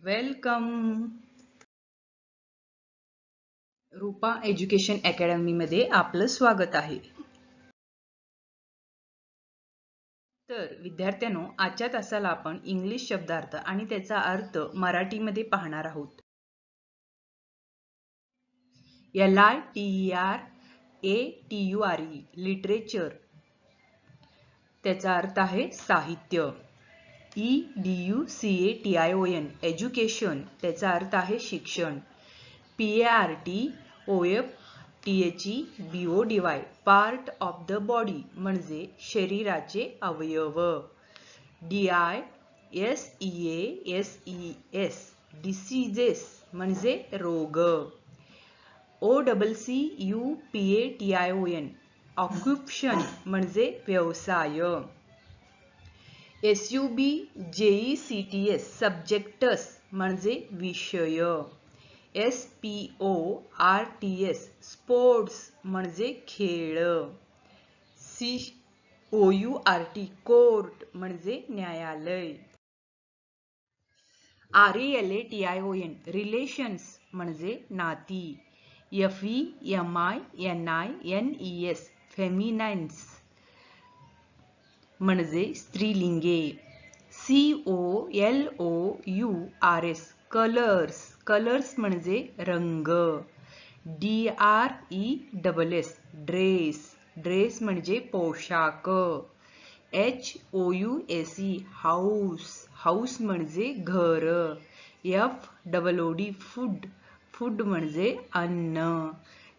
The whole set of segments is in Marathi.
वेलकम. रूपा एज्युकेशन अकॅडमीमध्ये आपलं स्वागत आहे. तर विद्यार्थ्यांनो, आजच्या तासाला आपण इंग्लिश शब्दार्थ आणि त्याचा अर्थ मराठीमध्ये पाहणार आहोत. LITERATURE लिटरेचर, त्याचा अर्थ आहे साहित्य. EDUCATION एज्युकेशन, त्याचा अर्थ आहे शिक्षण. PARTOFTHEBODY part of the body म्हणजे शरीराचे अवयव. DISEASES डिसीजेस म्हणजे रोग. OCCUPATION ऑक्युपेशन म्हणजे व्यवसाय. SUBJECTS सब्जेक्ट्स म्हणजे विषय. SPORTS स्पोर्ट्स म्हणजे खेळ. COURT कोर्ट म्हणजे न्यायालय. RELATION रिलेशन्स म्हणजे नाती. FEMININES फेमिनाइन्स म्हणजे स्त्रीलिंगे. COLOURS कलर्स कलर्स म्हणजे रंग. DRESS ड्रेस ड्रेस म्हणजे पोशाख. HOUSE हाऊस हाऊस म्हणजे घर. FOOD फूड फूड म्हणजे अन्न.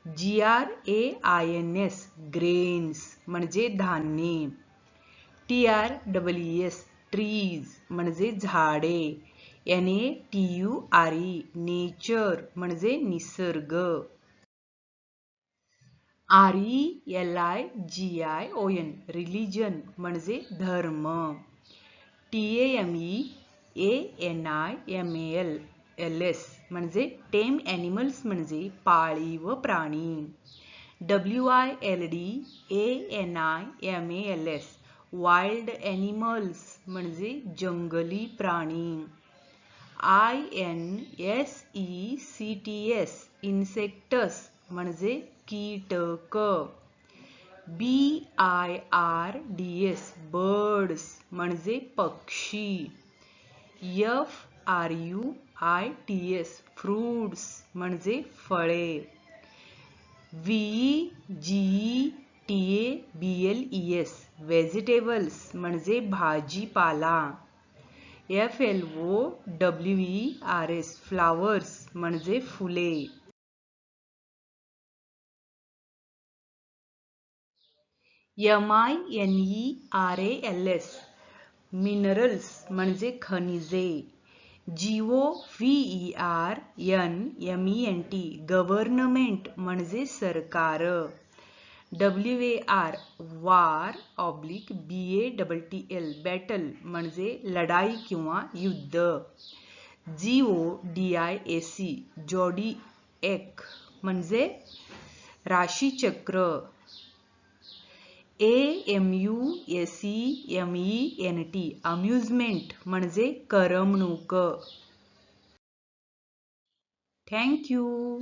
GRAINS ग्रेन्स म्हणजे धान्य. TREES ट्रीज म्हणजे झाडे. NATURE नेचर म्हणजे निसर्ग. RELIGION रिलिजन म्हणजे धर्म. TAMEANIMALS म्हणजे टेम ॲनिमल्स म्हणजे पाळीव प्राणी. WILDANIMALS वाइल्ड ॲनिमल्स म्हणजे जंगली प्राणी. INSECTS इन्सेक्टस म्हणजे कीटक. BIRDS बर्ड्स म्हणजे पक्षी. FRUITS फ्रूट्स म्हणजे फळे. VEGETABLES व्हेजिटेबल्स म्हणजे भाजीपाला. FLOWERS फ्लावर्स म्हणजे फुले. MINERALS मिनरल्स म्हणजे खनिजे. GOVERNMENT गव्हर्नमेंट म्हणजे सरकार. WAR BATTLE बॅटल म्हणजे लढाई किंवा युद्ध. ZODIAC झोडिएक म्हणजे राशीचक्र. AMUSEMENT अम्युजमेंट म्हणजे करमणूक. Thank you.